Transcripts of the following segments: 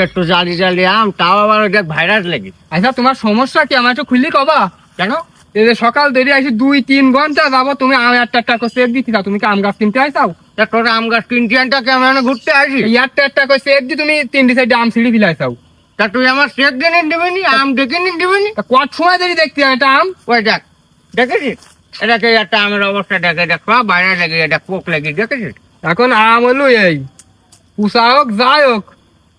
একটু জালি জালি আম, তাও আবার ওটা ভাইরাস লেগে। আচ্ছা তোমার সমস্যা কি, আমার একটু খুললি কবা? কেন? এই যে সকাল দেরি আসি 2-3 ঘন্টা যাবো, তুমি আম একটা করে সেট দিচ্ছি, তুমি কি আম গাছ কিনতে আইসাও? তা তোর আম গাছ কিনতে আনটাকে আমি এখানে ঘুরতে আসি? এই একটা করে সেট দি তুমি 3 সাইডে আম ছিঁড়ি ফেলাইছাও। তা তুই আমার সেট দিয়ে দিবি, আম ডেকে নিয়ে দিবি? তা কত সময় দেরি দেখতে এটা আম? ওই দেখ, দেখেছিস এটাকে? একটা আমের অবস্থা দেখে, দেখ সব বাইরে লেগে, এটা পোক লেগে, দেখেছিস? এখন আম হলো এই পুষা হোক যাই হোক,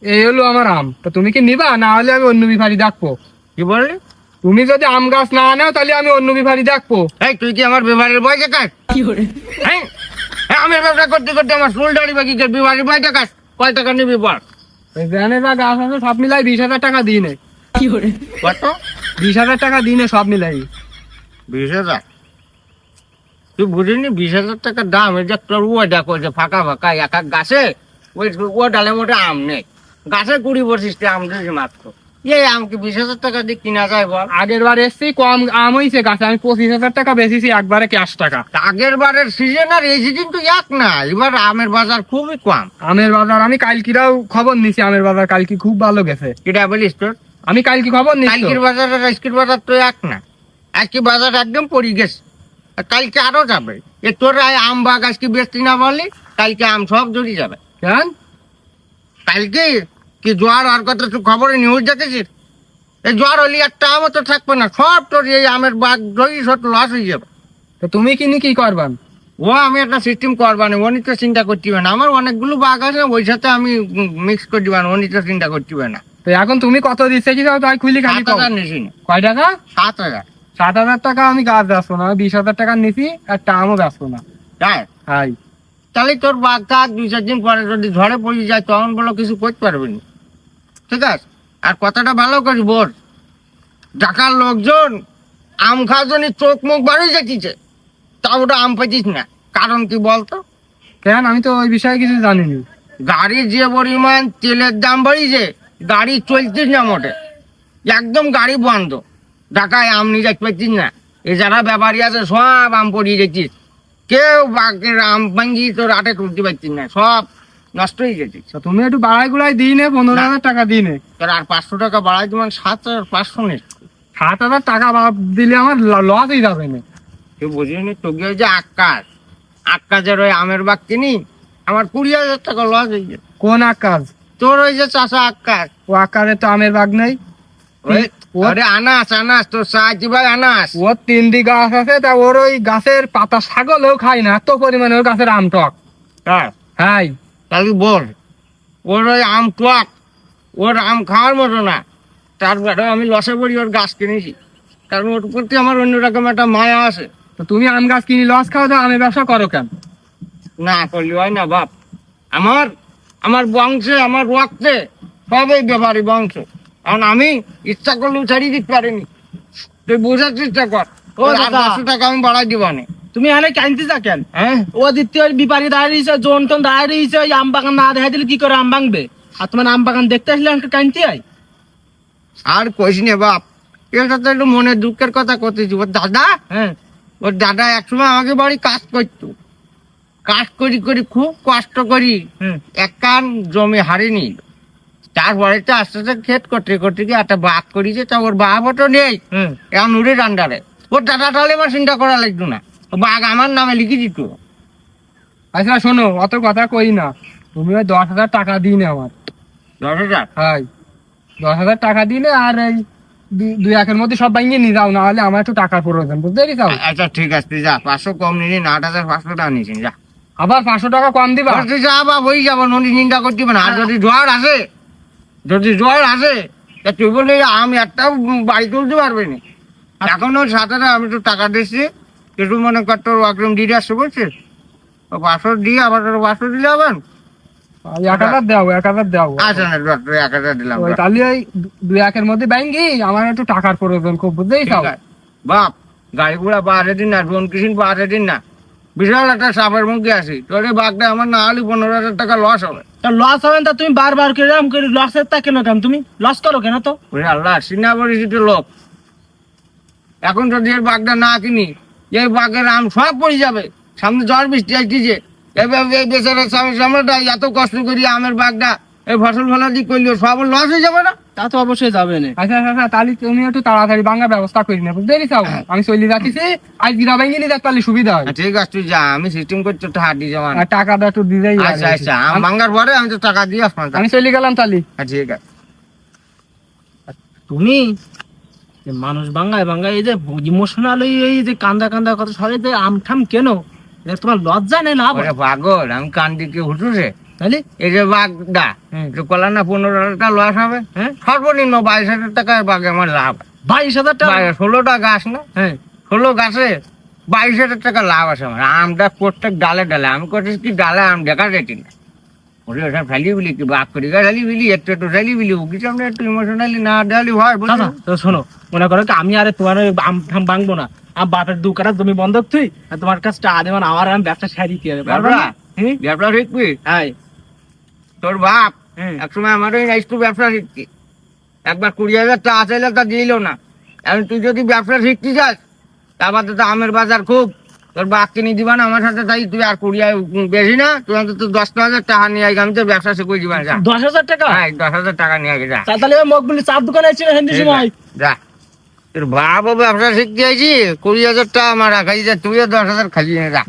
এই হলো আমার আম। তা তুমি কি নিবা, না হলে আমি অন্য বিভারি ডাকবো। কি বললি? তুমি যদি আম গাছ না নাও তাহলে আমি অন্য বিভারি ডাকবো। এই তুই কি আমার বিভাগের বই দেখাস? হ্যাঁ, আমের ব্যবসা করতে করতে আমার চুল দাড়ি বাকি, বিভাগের বই দেখাস? কয় টাকা নিবি বল? জানে যা গাছ আছে সব মিলাই 20,000 টাকা দিই নে। কত? 20,000 টাকা দিই নে সব মিলাই। 20,000? তুই বুঝিনি 20,000 টাকার দাম? এই যে তোর ও দেখো যে ফাঁকা ফাঁকা এক এক গাছে ও ডালে মোটে আম নেই, গাছে 20-25টা আম দিয়েছে মাত্র। এই আম কি 20,000 টাকা দিয়ে কিনা যায় বল? আগের বার এসছি কম আম হয়েছে গাছে, আমি 25,000 টাকা বেচেছি একবারে ক্যাশ টাকা। আগের বারের সিজন আর এই সিজন তো এক না, এবার আমের বাজার খুবই কম। আমের বাজার আমি কালকিরাও খবর নিছি, আমের বাজার কালকে খুব ভালো গেছে। কিটা বলিস তোর? আমি কালকে খবর নিছি। কালকের বাজার আর আজকের বাজার তো এক না, আজকে বাজার একদম পড়ে গেছে, আর কালকে আরো যাবে। এ তোর আম বাগ আজকে বেচতি না বললি, কালকে আম সব জড়ি যাবে। কেন? কালকে কি জোয়ার আর কথা তুই খবরে নিউজ দেখেছিস? এই জোয়ার হলে একটা আমও তো থাকবে না, সব তোর এই আমের বাগ জড়ি সব লস হয়ে যাবে। তো তুমি কিনি কি করবান? ও আমি একটা সিস্টেম করবানি, উনি তো চিন্তা করতে হবে না, আমার অনেকগুলো বাগ আছে, ওই সাথে আমি মিক্স করে দিবেন, উনি তো চিন্তা করতে হবে না। তো এখন তুমি কত দিচ্ছে কি তাই খুলি খালি 7,000 নিছি না? কয় টাকা? 7,000। 7,000 টাকা আমি গাছ বেচবো না, আমি 20,000 টাকা নিছি, একটা আমও বেচবো না। তাই? হাই তাহলে তোর বাঘ থাক 2-4 দিন পরে যদি ঝড়ে পড়ে যায় তখন বলো কিছু করতে পারবি না, ঠিক আছে? আর কথাটা ভালো করি বল, ঢাকার লোকজন আম খাওয়ার জন্য চোখ মুখ বাড়ি যেতেছে, তা ওটা আম পাইছিস না, কারণ কি বলতো? কেন? আমি তো ওই বিষয়ে কিছু জানিনি। গাড়ির যে পরিমাণ তেলের দাম বাড়িছে, গাড়ি চলতিস না মোটে, একদম গাড়ি বন্ধ, ঢাকায় আম নিয়ে যাইতে পারছিস না। এ যারা ব্যাপারী আছে সব আম পড়িয়ে যেতিস, কেউ বাঘের আম ভাঙ্গি তোর আটে তুলতে পারছিস না, সব নষ্ট হয়ে যেতিস। তো তুমি একটু বাড়াই গুড়াই দিই নে, 15,000 টাকা দিই নে। তোর আর 500 টাকা বাড়াই তোমার 7,500 নে। 7,000 টাকা দিলে আমার লস হয়ে যাবে না। তুই বুঝিনি, তোকে ওই যে আক্কাজের ওই আমের বাগ কিনি, আমার 20,000 টাকা লস হয়ে যায়। কোন আকাশ? তোর ওই যে চাষা আক্কাজ, ও আকারে তো আমের বাগ নেই। ওরে আনাস তোর সাহায্য ভাই আনাস। ওর 3টি গাছ আছে, তা ওর ওই গাছের পাতা ছাগলেও খায় না, এত পরিমাণে ওর গাছের আম টক। হ্যাঁ, হাই তাহলে বল, ওর ওই আম টক, ওর আম খাওয়ার মতো না, তারপরে আমি লসে পড়ি ওর গাছ কিনেছি, কারণ ওর প্রতি আমার অন্যরকম একটা মায়া আছে। তো তুমি আম গাছ কিনি লস খাও, তো আমের ব্যবসা করো কেন? না করলে হয় না বাপ, আমার বংশে, আমার রক্তে সবই ব্যাপারী বংশ, কারণ আমি ইচ্ছা করলেও ছাড়িয়ে দিতে পারিনি। তুই বোঝার চেষ্টা কর, ও ও দাদা। 500 টাকা আমি বাড়াই দিব না। তুমি এখানে কাইনতে যা কেন? হ্যাঁ, ও দ্বিতীয় বিপারি দাঁড়িয়েছে, জোন টোন দাঁড়িয়েছে, ওই আম বাগান না দেখা দিলে কি করে আম ভাঙবে? আর তোমার আম বাগান দেখতে আসলে আমাকে কাইনতে আয়। আর কইস নে বাপ, এটা তো একটু মনে দুঃখের কথা করতেছি। হ্যাঁ, ওর দাদা একসময় আমাকে বাড়ি কাজ করতো, কাজ করি করি খুব কষ্ট করি হুম। এক কান জমি হারিয়ে নিল। তারপরে তো আস্তে আস্তে ক্ষেত করতে করতে গিয়ে একটা বাঘ করেছে, তা ওর বাঘও তো নেই, হুম। এখন উড়ে রান্ডারে। ওর দাদা তাহলে আমার চিন্তা করা লাগতো না, ও বাঘ আমার নামে লিখে দিত। আচ্ছা শোনো, অত কথা কই না, তুমি ওই 10,000 টাকা দিই নে আমার। 10,000? হাই 10,000 টাকা দিলে, আর এই 2-1 মধ্যে সব ভাঙিয়ে নিয়ে যাও, না হলে আমার একটু টাকার প্রয়োজন, বুঝতে পেরেছ? আচ্ছা ঠিক আছে, তুই যা, 500 কম নিলি না, 8,500 টাকা নিয়েছিস, যা। আবার 500 টাকা কম দিবা? আর তুই যা বাপ, ওই যাবো, নদী চিন্তা করতে হবে না। আর যদি জ্বর আসে, তা তুই বললি আমি একটাও বাড়ি তুলতে পারবে না। এখনো 7,000 আমি তো টাকা দিচ্ছি, একটু মনে কর তোর একদম দিদি আসছে বলছিস, ও 500 দিয়ে আবার তোর 500 দিলে হবেন? 1,000 দাও, 1,000 দাও। আচ্ছা না, ডক্টর 1,000 দিলাম। ওই তাহলে ওই 2-1 মধ্যে ভাঙি, আমার একটু টাকার প্রয়োজন খুব, বুঝতেই ঠিক চাও? আছে। বাপ, গাড়ি ঘোড়া বাড়ে দিন না, ড্রোন কিসিন বাড়ে দিন না, বিশাল একটা সাপের মুখে আসি, তোর এই বাঘটা আমার না হলে 15,000 টাকা লস হবে। তা লস হবে না, তা তুমি বারবার করে আম করে লসের তা কেন কেন? তুমি লস করো কেন তো? ওরে আল্লাহ, সিনা পরিচিত লোক, এখন যদি এর বাঘটা না কিনি, এই বাঘের আম সব পড়ে যাবে, সামনে ঝড় বৃষ্টি আসতেছে, এবার এই বেচারা সামনেটা এত কষ্ট করি আমের বাগটা এই ফসল ফলাদি করলেও সব লস হয়ে যাবে না? তা তো অবশ্যই যাবে না। আচ্ছা আচ্ছা তাহলে তুমি একটু তাড়াতাড়ি ভাঙার ব্যবস্থা করি না বুঝতে পেরেছো? আমি চলে যাচ্ছি, আজ গিরা ভেঙে নিয়ে যাক তাহলে সুবিধা হয়। ঠিক আছে তুই যা, আমি সিস্টেম করছি তো হাত দিয়ে যাবো। আর টাকাটা একটু দিলেই হয়। আচ্ছা আচ্ছা আম ভাঙার পরে আমি তো টাকা দিয়ে আসবো। আমি চলে গেলাম তাহলে। ঠিক আছে। তুমি যে মানুষ বাঙ্গায় বাঙ্গায় এই যে ইমোশনাল এই যে কান্দা কান্দা কথা সবাই যে আমঠাম কেন, এটা তোমার লজ্জা নেই লাভ হয়? ওরে পাগল, আমি কান দিকে হুটুছে তাহলে এই যে বাগদা কলা না 15,000 টাকা লস হবে, হ্যাঁ সর্বনিম্ন 22,000 টাকার বাগে আমার লাভ। 22,000 টাকা? 16টা গাছ না, হ্যাঁ 16 গাছে 22,000 টাকা লাভ আছে আমার। আমটা প্রত্যেক ডালে ডালে আমি করছিস কি ডালে আম দেখা যেটি না। ওরে ওটা ফেলি বিলি কি বাপ করি ফেলি বিলি একটু একটু ফেলি বিলি উকি সামনে একটু ইমোশনালি না ডালি হয় বুঝলি? দাদা তো শোনো, মনে করো কি আমি আরে তোমার ওই আম ঠাম ভাঙবো না, আমার বাপের 2 কাঠা জমি বন্ধক তুই আর তোমার কাছে টাকা দেবেন, আমার আমি ব্যবসা সারি কি হবে? পারবে না? হ্যাঁ ব্যবসা শিখবি? হ্যাঁ তোর বাপ হ্যাঁ। একসময় আমার ওই একটু ব্যবসা শিখছি, একবার 20,000 টাকা চাইলে তা দিল না। এখন তুই যদি ব্যবসা শিখতে চাস তারপর তো আমের বাজার খুব, তোর বাপ কিনে দিবা না আমার সাথে, তাই তুই আর 20 বেশি না, তুই অন্তত 10,000 টাকা নিয়ে আগে, আমি তো ব্যবসা শিখে দিবা। যা 10,000 টাকা? হ্যাঁ 10,000 টাকা নিয়ে আগে যা। তাহলে মকবুলি চাপ দোকানে আছে হিন্দি সময়। যা তোর বাপও ব্যবসা শিখতে আইছি, 20,000 টাকা আমার রাখাই যা, তুইও 10,000 খালি যা।